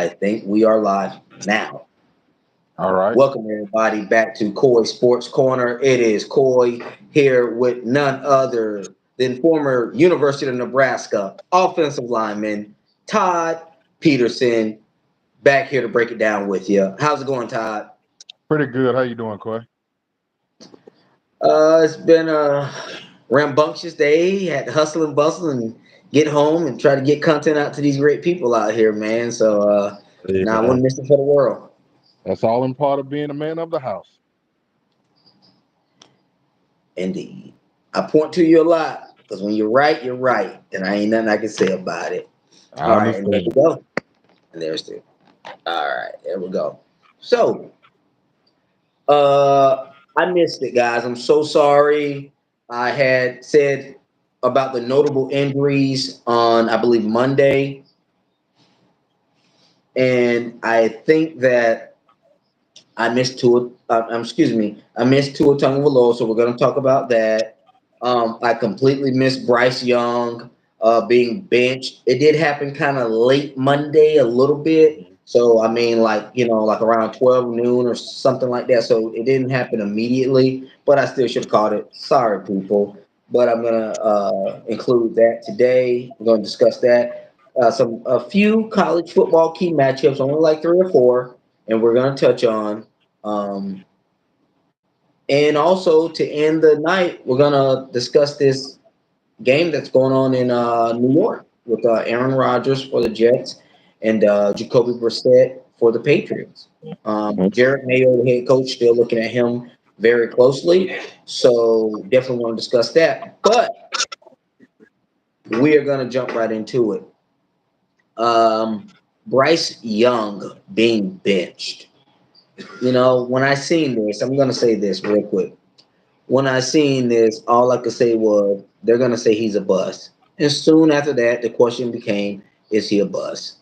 I think we are live now. All right. Welcome everybody back to Coy Sports Corner. It is Coy here with none other than former University of Nebraska offensive lineman Todd Peterson back here to break it down with you. How's it going, Todd? Pretty good. How you doing, Coy? It's been a rambunctious day. Had to hustle and bustle and get home and try to get content out to these great people out here, man. So Hey, now I man. wouldn't miss it for the world. That's all in part of being a man of the house. Indeed. I point to you a lot because when you're right, and I ain't nothing I can say about it. I All right, and there we understand. go. And there's two. All right, there we go. So, I missed it, guys. I'm so sorry. I had said about the notable injuries on, I believe, Monday, and I think that I missed Tua. Excuse me, I missed Tua Tagovailoa, so we're going to talk about that. I completely missed Bryce Young being benched. It did happen kind of late Monday, a little bit. So I mean, like around 12 noon or something like that. So it didn't happen immediately, but I still should have caught it. Sorry, people. But I'm gonna include that today. We're gonna discuss that. A few college football key matchups, only like three or four, and we're gonna touch on. Um, and also to end the night, we're gonna discuss this game that's going on in New York with Aaron Rodgers for the Jets and Jacoby Brissett for the Patriots. Jarrett Mayo, the head coach, still looking at him very closely. So definitely want to discuss that. But we are going to jump right into it. Bryce Young being benched. You know, when I seen this, I'm going to say this real quick. When I seen this, all I could say was they're gonna say he's a bust. And soon after that, the question became, is he a bust?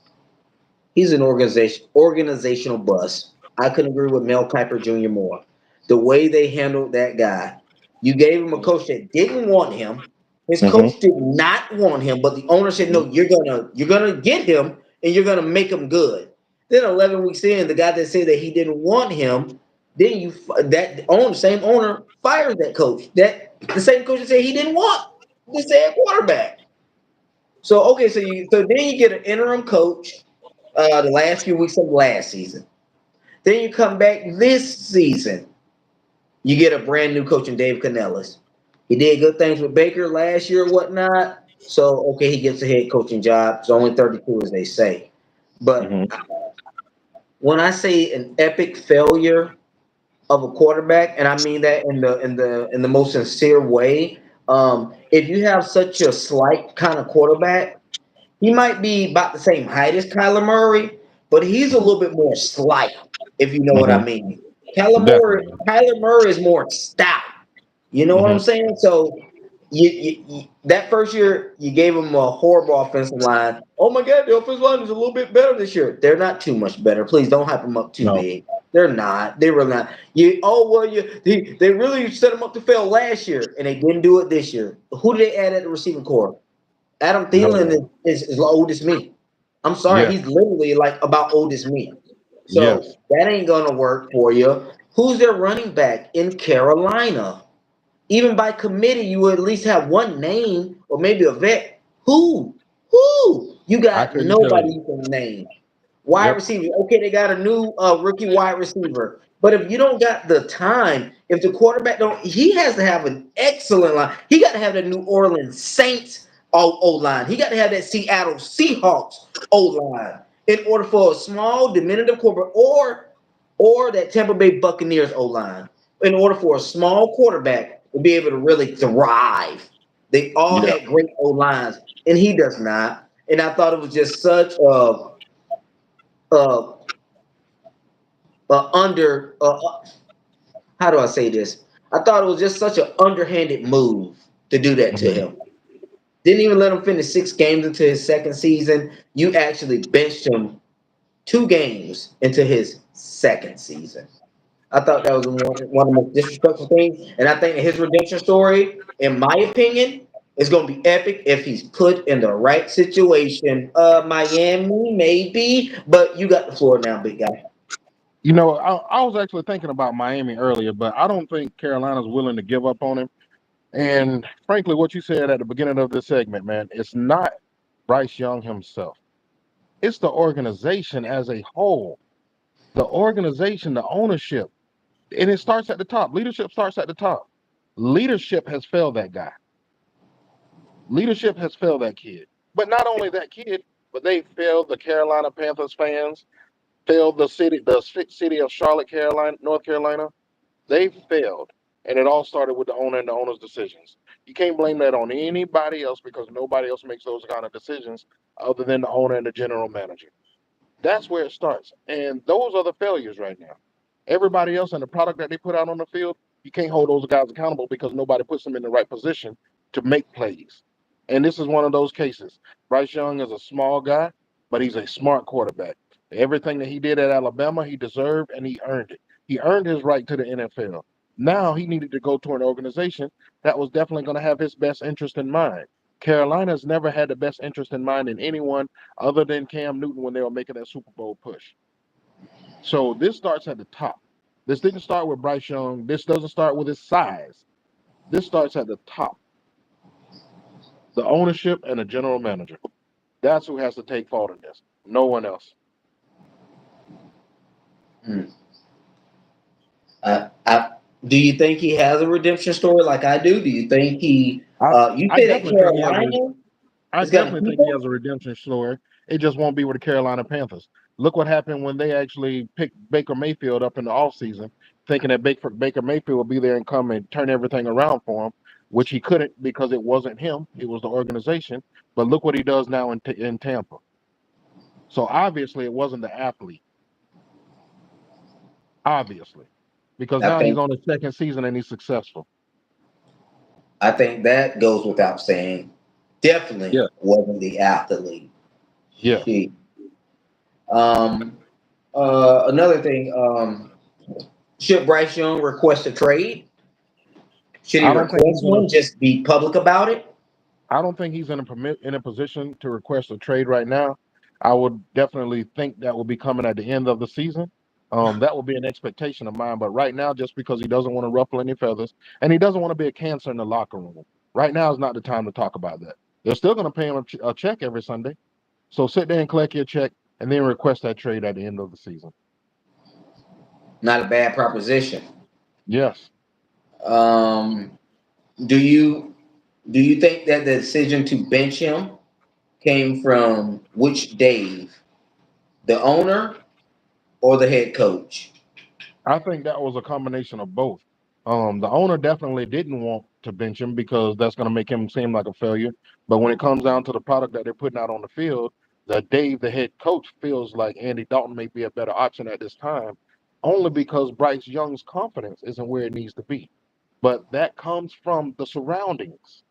He's an organizational bust. I couldn't agree with Mel Kiper Jr. more. The way they handled that guy. You gave him a coach that didn't want him. His Mm-hmm. coach did not want him, but the owner said, no, you're gonna get him and you're gonna make him good. Then 11 weeks in, the guy that said that he didn't want him, then that owner, same owner, fires that coach. That the same coach that said he didn't want the same quarterback. So okay, so then you get an interim coach the last few weeks of last season. Then you come back this season. You get a brand new coach in Dave Canellis. He did good things with Baker last year, or whatnot. So okay, he gets a head coaching job. It's only 32, as they say. But Mm-hmm. when I say an epic failure of a quarterback, and I mean that in the most sincere way, if you have such a slight kind of quarterback, he might be about the same height as Kyler Murray, but he's a little bit more slight, if you know what I Mm-hmm. mean. Definitely. Kyler Murray is more stout. You know what I'm Mm-hmm. saying? So that first year you gave him a horrible offensive line. Oh my God, the offensive line is a little bit better this year. They're not too much better. Please don't hype them up too No. big. They're not. They were not. They really set them up to fail last year, and they didn't do it this year. Who did they add at the receiving core? Adam No Thielen one. is old as me. I'm sorry, Yes. he's literally like about old as me. So Yes. that ain't gonna work for you. Who's their running back in Carolina? Even by committee, you would at least have one name or maybe a vet. Who? Who? You I got couldn't tell nobody you. you can name. Wide Yep. receiver. Okay, they got a new rookie wide receiver. But if you don't got the time, if the quarterback don't, he has to have an excellent line. He got to have the New Orleans Saints O line. He got to have that Seattle Seahawks O line in order for a small diminutive quarterback or that Tampa Bay Buccaneers O line. In order for a small quarterback to be able to really thrive, they all Yeah. had great O lines, and he does not. And I thought it was just such uh, under how do I say this? I thought it was just such an underhanded move to do that to Mm-hmm. him. Didn't even let him finish 6 games into his second season. You actually benched him 2 games into his second season. I thought that was one of the most disrespectful things. And I think his redemption story, in my opinion, It's going to be epic if he's put in the right situation. Miami, maybe, but you got the floor now, big guy. I was actually thinking about Miami earlier, but I don't think Carolina's willing to give up on him. And frankly, what you said at the beginning of this segment, man, it's not Bryce Young himself. It's the organization as a whole. The organization, the ownership, and it starts at the top. Leadership starts at the top. Leadership has failed that guy. Leadership has failed that kid. But not only that kid, but they failed the Carolina Panthers fans, failed the city of Charlotte, Carolina, North Carolina. They failed. And it all started with the owner and the owner's decisions. You can't blame that on anybody else because nobody else makes those kind of decisions other than the owner and the general manager. That's where it starts. And those are the failures right now. Everybody else and the product that they put out on the field, you can't hold those guys accountable because nobody puts them in the right position to make plays. And this is one of those cases. Bryce Young is a small guy, but he's a smart quarterback. Everything that he did at Alabama, he deserved and he earned it. He earned his right to the NFL. Now he needed to go to an organization that was definitely going to have his best interest in mind. Carolina's never had the best interest in mind in anyone other than Cam Newton when they were making that Super Bowl push. So this starts at the top. This didn't start with Bryce Young. This doesn't start with his size. This starts at the top. The ownership and the general manager. That's who has to take fault in this. No one else. Hmm. Do you think he has a redemption story like I do? Do you think he? I, You I say that definitely think he has a Carolina I is going to definitely keep think he him? has a redemption story. It just won't be with the Carolina Panthers. Look what happened when they actually picked Baker Mayfield up in the offseason, thinking that Baker Mayfield would be there and come and turn everything around for him, which he couldn't because it wasn't him, it was the organization. But look what he does now in Tampa. So obviously it wasn't the athlete, obviously, because I now he's think on his second season and he's successful. I think that goes without saying. Definitely Yeah, wasn't the athlete. yeah. She. Um. Another thing. Should Bryce Young request a trade? Should he I don't think request he's in a one? Just be public about it. I don't think he's in a position to request a trade right now. I would definitely think that will be coming at the end of the season. That will be an expectation of mine. But right now, just because he doesn't want to ruffle any feathers and he doesn't want to be a cancer in the locker room, right now is not the time to talk about that. They're still going to pay him a check every Sunday. So sit there and collect your check and then request that trade at the end of the season. Not a bad proposition. Yes. Um. Do you do you think that the decision to bench him came from which Dave, the owner or the head coach? I think that was a combination of both. The owner definitely didn't want to bench him because that's going to make him seem like a failure. But when it comes down to the product that they're putting out on the field, that Dave, the head coach, feels like Andy Dalton may be a better option at this time, only because Bryce Young's confidence isn't where it needs to be. But that comes from the surroundings.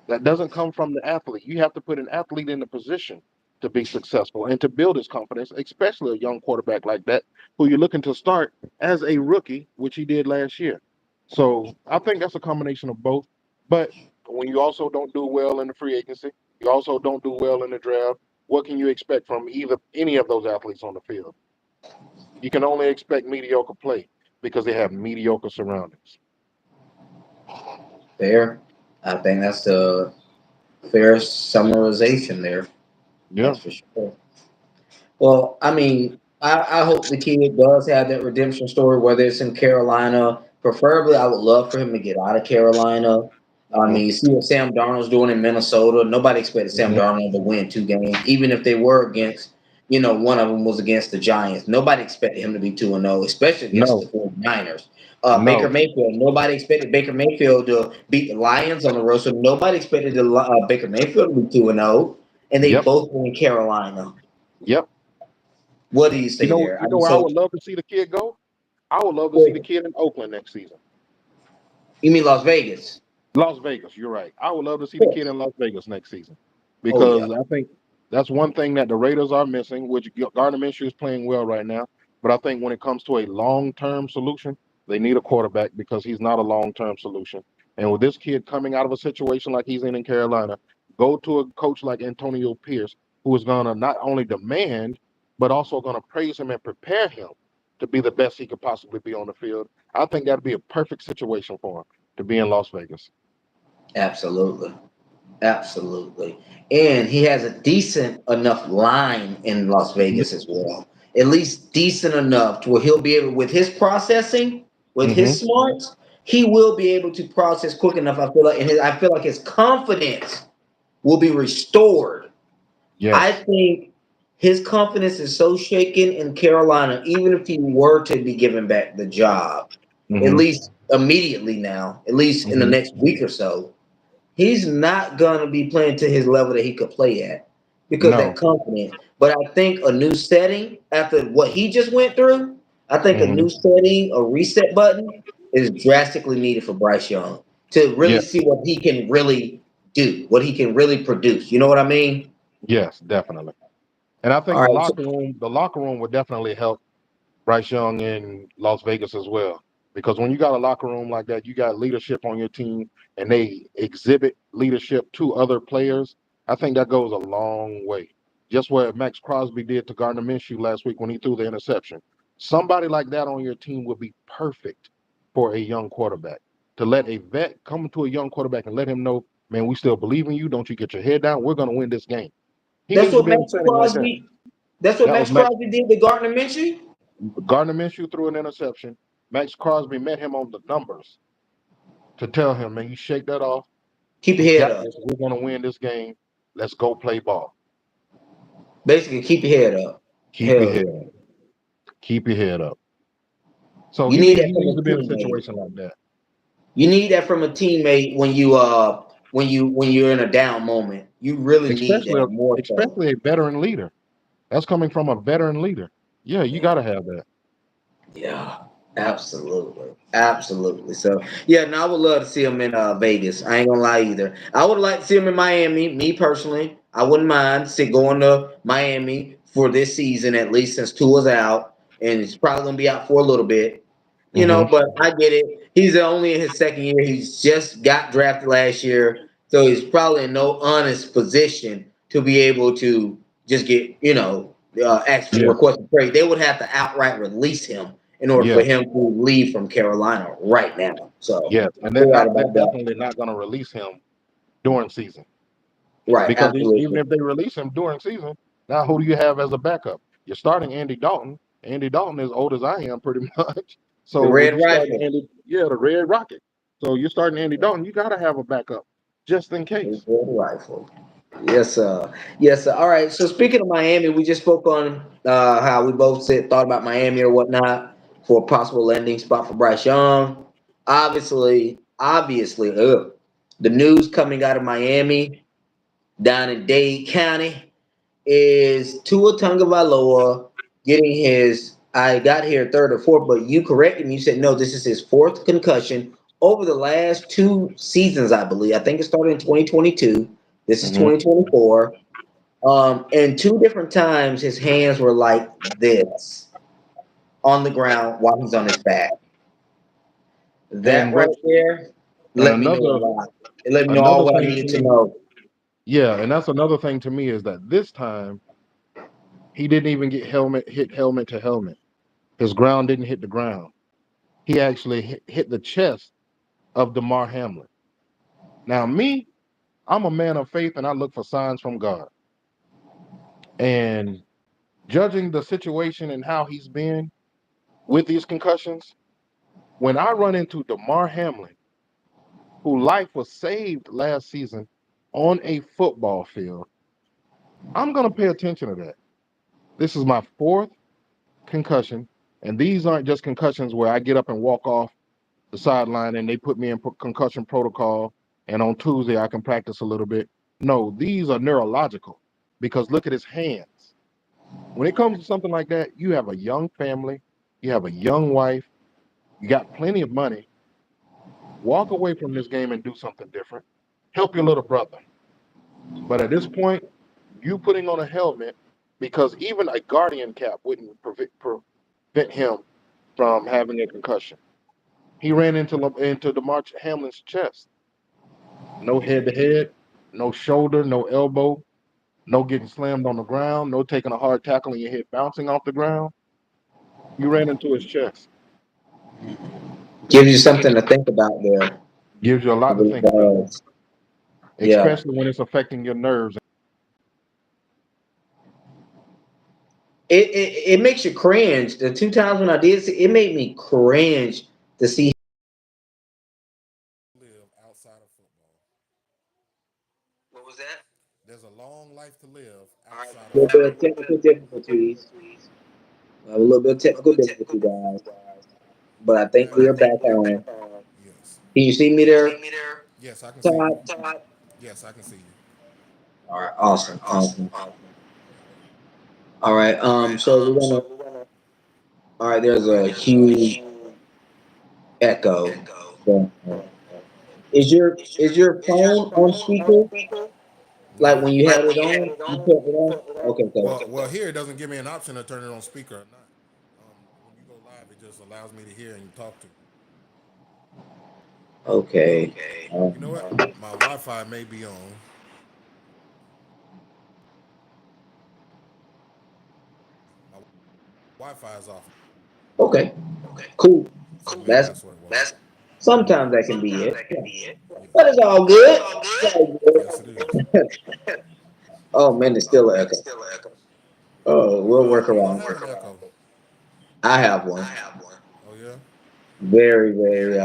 That doesn't come from the athlete. You have to put an athlete in a position to be successful and to build his confidence, especially a young quarterback like that, who you're looking to start as a rookie, which he did last year. So I think that's a combination of both. But when you also don't do well in the free agency, you also don't do well in the draft, what can you expect from either any of those athletes on the field? You can only expect mediocre play because they have mediocre surroundings. Fair. I think that's a fair summarization there. Yeah. That's for sure. Well, I mean, I hope the kid does have that redemption story, whether it's in Carolina. Preferably, I would love for him to get out of Carolina. I Hmm. mean, you see what Sam Darnold's doing in Minnesota. Nobody expected Sam Hmm. Darnold to win 2 games, even if they were against, one of them was against the Giants. Nobody expected him to be 2-0, especially against the No, 49ers. Baker no. Mayfield, nobody expected Baker Mayfield to beat the Lions on the road, so nobody expected Baker Mayfield to be 2-0, and they Yep. both were in Carolina. Yep. What do you say there? You I know just where I hope. would love to see the kid go? I would love to see the Well, kid in Oakland next season. you mean Las Vegas? Las Vegas, you're right. I would love to see the Yeah. kid in Las Vegas next season Oh yeah, because I think that's one thing that the Raiders are missing, which Gardner Minshew is playing well right now. But I think when it comes to a long-term solution, they need a quarterback because he's not a long-term solution. And with this kid coming out of a situation like he's in Carolina, go to a coach like Antonio Pierce, who is going to not only demand, but also going to praise him and prepare him to be the best he could possibly be on the field. I think that'd be a perfect situation for him to be in Las Vegas. Absolutely. Absolutely. And he has a decent enough line in Las Vegas as well. At least decent enough to where he'll be able, with his processing, with Mm-hmm. his smarts, he will be able to process quick enough. I feel like, and I feel like his confidence will be restored. I Yes. think his confidence is so shaken in Carolina, even if he were to be given back the job, at Mm-hmm. least immediately now, at least in the Mm-hmm. next week or so, he's not gonna be playing to his level that he could play at because that No. confidence. But I think a new setting after what he just went through, I think a Mm-hmm. new setting, a reset button, is drastically needed for Bryce Young to really Yes. see what he can really do, what he can really produce. You know what I mean? Yes, definitely. And I All think right. So the locker room would definitely help Bryce Young in Las Vegas as well. Because when you got a locker room like that, you got leadership on your team and they exhibit leadership to other players. I think that goes a long way. Just what Max Crosby did to Gardner Minshew last week when he threw the interception. Somebody like that on your team would be perfect for a young quarterback. To let a vet come to a young quarterback and let him know, man, we still believe in you. Don't you get your head down. We're going to win this game. He that's needs to what be in a Max setting like that. Crosby. That's what That was Max Max. Crosby did to Gardner Minshew. Gardner Minshew threw an interception. Max Crosby met him on the numbers to tell him, man, you shake that off. Keep your We head got up. this. We're going to win this game. Let's go play ball. Basically, keep your head up. Keep your Hell head yeah. up. Keep your head up. So You need that he from needs a to be in a teammate. situation like that. You need that from a teammate when you're in a down moment. You really need Especially that more so. especially a veteran leader. That's coming from a veteran leader. Yeah, you got to have that. Yeah, absolutely, absolutely. So yeah, no, I would love to see him in Vegas. I ain't gonna lie either. I would like to see him in Miami. Me personally, I wouldn't mind going to Miami for this season at least since Tua's out, and he's probably gonna be out for a little bit. You know, Hmm. but I get it. He's only in his second year. He's just got drafted last year, so he's probably in no honest position to be able to just get ask for Yeah, request a trade. They would have to outright release him in order for yeah, him to leave from Carolina right now. So yes. And you're right they're about that. definitely not going to release him during season. Right, Because even absolutely. if they release him during season, now who do you have as a backup? You're starting Andy Dalton. Andy Dalton is old as I am, pretty much. The So would Red you start Rifle. Andy? Yeah, the Red Rocket. So you're starting Andy Dalton. You got to have a backup just in The case. Red Rifle. Yes, sir. Yes, sir. All right. So speaking of Miami, we just spoke on how we both thought about Miami or whatnot for a possible landing spot for Bryce Young. Obviously, the news coming out of Miami down in Dade County is Tua Tagovailoa getting his. I got here third or fourth, but you corrected me. You said no. This is his fourth concussion over the last two seasons, I believe. I think it started in 2022. This is Hmm. 2024. And two different times his hands were like this on the ground while he's on his back. That And what? right there And let me know a lot. It let me know all another what I thing to needed to me. know. Yeah, and that's another thing to me is that this time he didn't even get helmet to helmet. His ground didn't hit the ground. He actually hit the chest of Damar Hamlin. Now me, I'm a man of faith and I look for signs from God. And judging the situation and how he's been with these concussions, when I run into Damar Hamlin, whose life was saved last season on a football field, I'm going to pay attention to that. This is my fourth concussion, and these aren't just concussions where I get up and walk off the sideline and they put me in concussion protocol, and on Tuesday I can practice a little bit. No, these are neurological because look at his hands. When it comes to something like that, you have a young family, you have a young wife, you got plenty of money. Walk away from this game and do something different. Help your little brother. But at this point, you putting on a helmet because even a guardian cap wouldn't prevent him from having a concussion. He ran into DeMar Hamlin's chest. No head to head, no shoulder, no elbow, no getting slammed on the ground, no taking a hard tackle and your head bouncing off the ground. You ran into his chest. Gives you something to think about there. Gives you a It lot to really think about, does. Yeah. especially when it's affecting your nerves. It makes you cringe. The two times when I did see it made me cringe to see Live outside of football. what was that? There's a long life to live All right, outside a of little bit of football. technical difficulties. A little bit of technical difficulty, guys. But I think we are back on. Yes. Can you see me there, Yes, I can see you. Todd? Yes, I can see you. All right, awesome, awesome. All right, so we're gonna. All right, there's a huge echo. So, is your phone on speaker? Like No. when you had it on, you put it on. Okay, so Well, here it doesn't give me an option to turn it on speaker or not. When you go live, it just allows me to hear and talk to you. okay. You know what? My Wi-Fi may be on. My Wi-Fi is off, Okay, cool. so maybe That's that's what it was. sometimes that can be it. Yeah. But Yes. it's all good. It's all Yes, it is. good. Oh man, it's still an echo. Oh, we'll work You don't around have it. an echo. I have one. Oh yeah. Very, very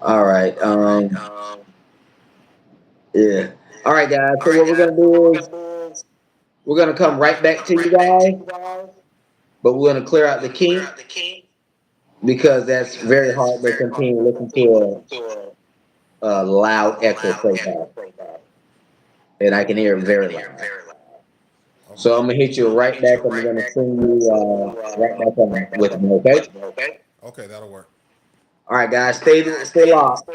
all right. Yeah. All right, guys. So what we're gonna do is we're gonna come right back to you guys, but we're gonna clear out the key because that's very hard to continue to listen to a loud echo playback, and I can hear it very loud. So Okay. I'm gonna hit you right back. I'm gonna send you right back on with me. Okay. Okay, that'll work. All right, guys. Stay locked.